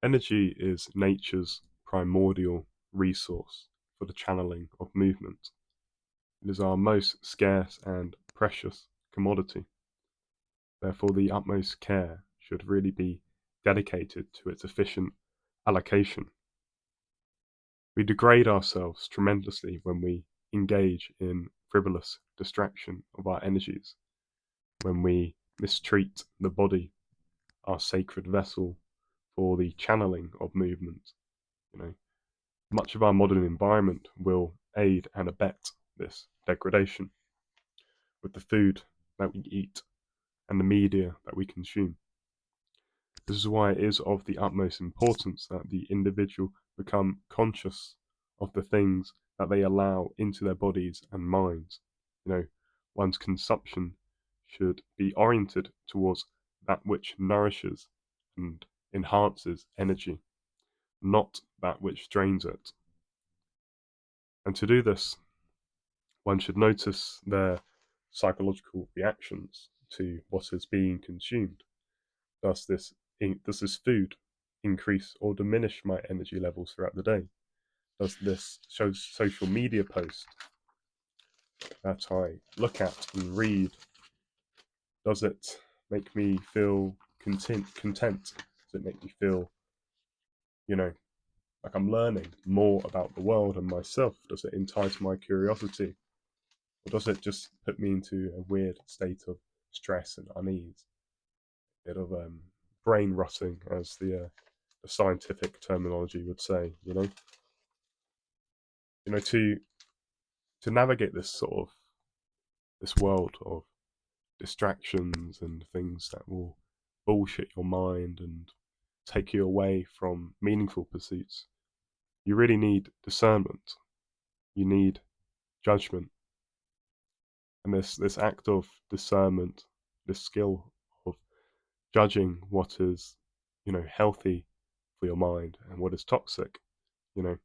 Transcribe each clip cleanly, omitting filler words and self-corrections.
Energy is nature's primordial resource for the channeling of movement. It is our most scarce and precious commodity. Therefore, the utmost care should really be dedicated to its efficient allocation. We degrade ourselves tremendously when we engage in frivolous distraction of our energies, when we mistreat the body, our sacred vessel, for the channeling of movement. You know, much of our modern environment will aid and abet this degradation with the food that we eat and the media that we consume. This is why it is of the utmost importance that the individual become conscious of the things that they allow into their bodies and minds. You know, one's consumption should be oriented towards that which nourishes and enhances energy, not that which drains it. And to do this, one should notice their psychological reactions to what is being consumed. Does this food increase or diminish my energy levels throughout the day? Does this social media post that I look at and read, does it make me feel content? Does it make me feel, you know, like I'm learning more about the world and myself? Does it entice my curiosity? Or does it just put me into a weird state of stress and unease? A bit of brain rotting, as the scientific terminology would say. To navigate this sort of this world of distractions and things that will bullshit your mind and take you away from meaningful pursuits, you really need discernment. You need judgment, and this act of discernment, this skill of judging what is, healthy for your mind and what is toxic. You know,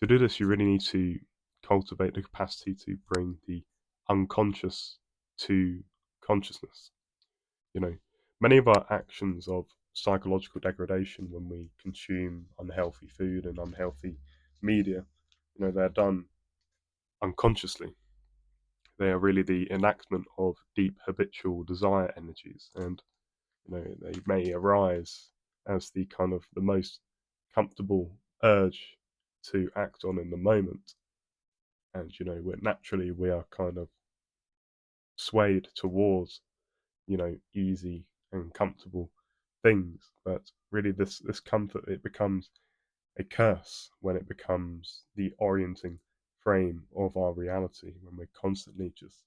to do this, you really need to cultivate the capacity to bring the unconscious to consciousness. You know, many of our actions of psychological degradation when we consume unhealthy food and unhealthy media, they're done unconsciously. They are really the enactment of deep habitual desire energies, and they may arise as the kind of the most comfortable urge to act on in the moment. And we are kind of swayed towards easy and comfortable things, but really this comfort, it becomes a curse when it becomes the orienting frame of our reality, when we're constantly just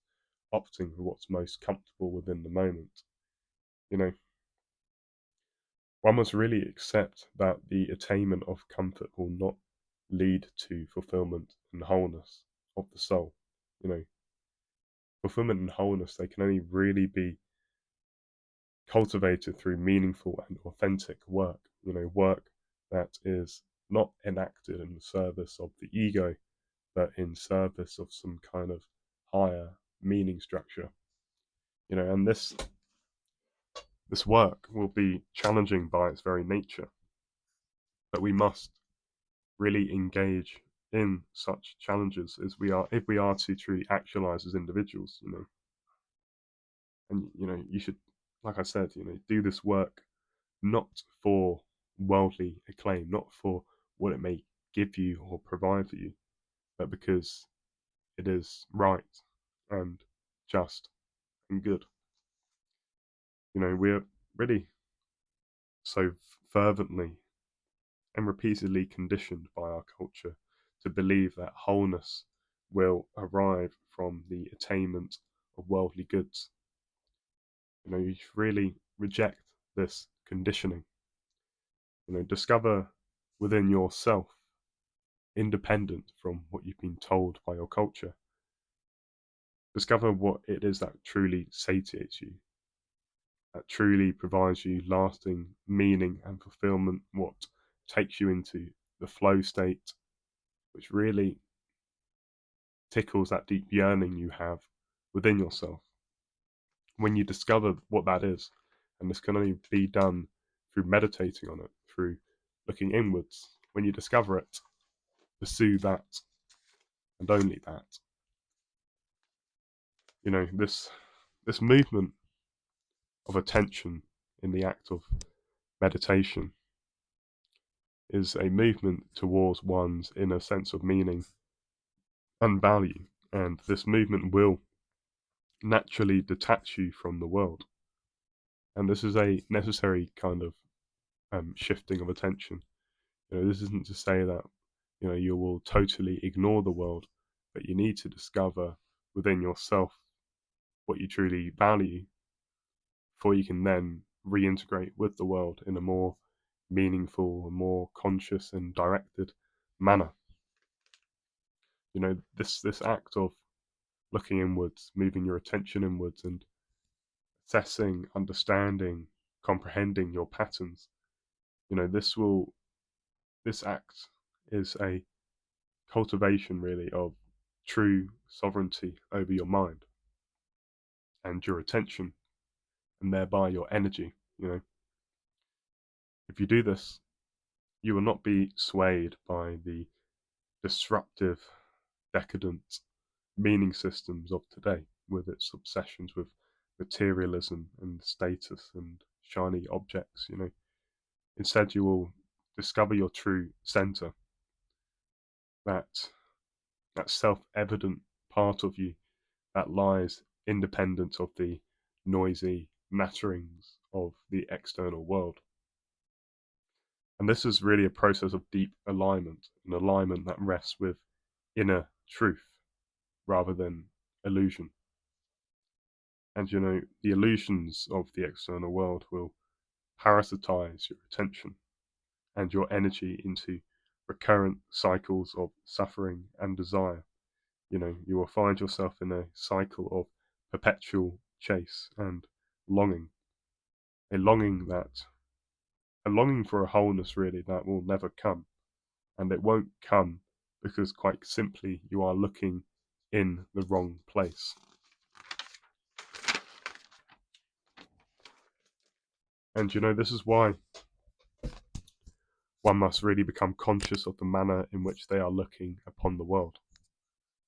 opting for what's most comfortable within the moment. you know One must really accept that the attainment of comfort will not lead to fulfillment and wholeness of the soul. you know Fulfillment and wholeness, they can only really be cultivated through meaningful and authentic work. Work that is not enacted in the service of the ego, but in service of some kind of higher meaning structure. And this work will be challenging by its very nature, but we must really engage in such challenges as we are if we are to truly actualize as individuals. And you should, like I said, do this work not for worldly acclaim, not for what it may give you or provide for you, but because it is right and just and good. We're really so fervently and repeatedly conditioned by our culture to believe that wholeness will arrive from the attainment of worldly goods. You should really reject this conditioning. Discover within yourself, independent from what you've been told by your culture. Discover what it is that truly satiates you, that truly provides you lasting meaning and fulfillment, what takes you into the flow state, which really tickles that deep yearning you have within yourself. When you discover what that is, and this can only be done through meditating on it, through looking inwards. When you discover it, pursue that and only that. This movement of attention in the act of meditation is a movement towards one's inner sense of meaning and value, and this movement will naturally detach you from the world. And this is a necessary kind of shifting of attention. This isn't to say that you will totally ignore the world, but you need to discover within yourself what you truly value, before you can then reintegrate with the world in a more meaningful, more conscious and directed manner. This act of looking inwards, moving your attention inwards, and assessing, understanding, comprehending your patterns. This act is a cultivation really of true sovereignty over your mind and your attention, and thereby your energy. If you do this, you will not be swayed by the disruptive, decadent meaning systems of today, with its obsessions with materialism and status and shiny objects. Instead, you will discover your true center, that self-evident part of you that lies independent of the noisy matterings of the external world. And this is really a process of deep alignment, an alignment that rests with inner truth rather than illusion. And the illusions of the external world will parasitize your attention and your energy into recurrent cycles of suffering and desire. You will find yourself in a cycle of perpetual chase and longing, a longing for a wholeness really that will never come. And it won't come because quite simply you are looking in the wrong place. And this is why one must really become conscious of the manner in which they are looking upon the world,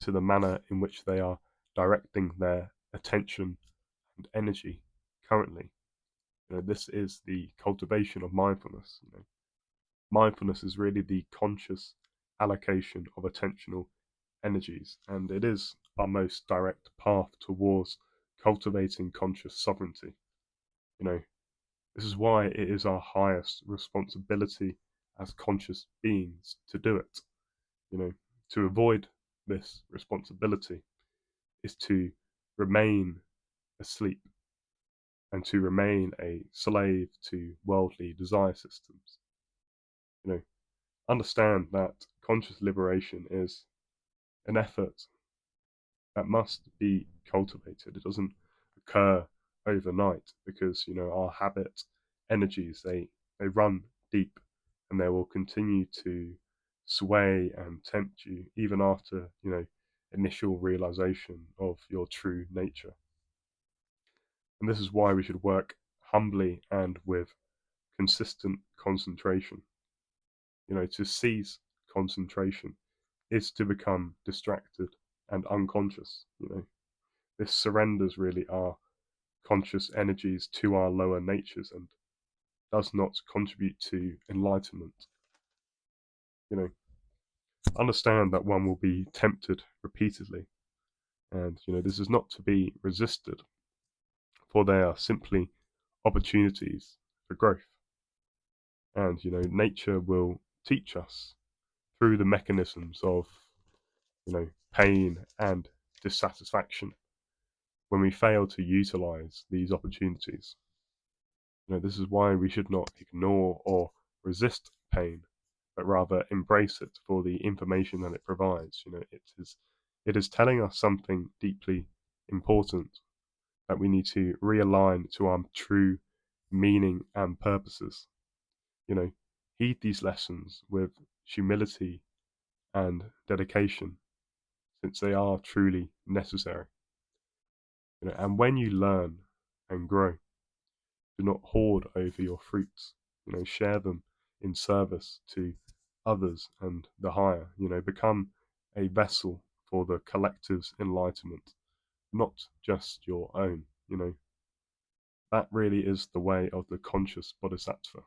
to the manner in which they are directing their attention and energy currently. This is the cultivation of mindfulness. Mindfulness is really the conscious allocation of attentional energies, and it is our most direct path towards cultivating conscious sovereignty. This is why it is our highest responsibility as conscious beings to do it. To avoid this responsibility is to remain asleep and to remain a slave to worldly desire systems. Understand that conscious liberation is an effort that must be cultivated. It doesn't occur overnight because our habit energies, they run deep, and they will continue to sway and tempt you even after initial realization of your true nature. And this is why we should work humbly and with consistent concentration. To cease concentration is to become distracted and unconscious. This surrenders really our conscious energies to our lower natures and does not contribute to enlightenment. Understand that one will be tempted repeatedly, and this is not to be resisted, for they are simply opportunities for growth. And nature will teach us through the mechanisms of pain and dissatisfaction when we fail to utilize these opportunities. This is why we should not ignore or resist pain, but rather embrace it for the information that it provides. It is telling us something deeply important, that we need to realign to our true meaning and purposes. Heed these lessons with humility and dedication, since they are truly necessary. And when you learn and grow, do not hoard over your fruits, share them in service to others and the higher. Become a vessel for the collective's enlightenment, not just your own. That really is the way of the conscious bodhisattva.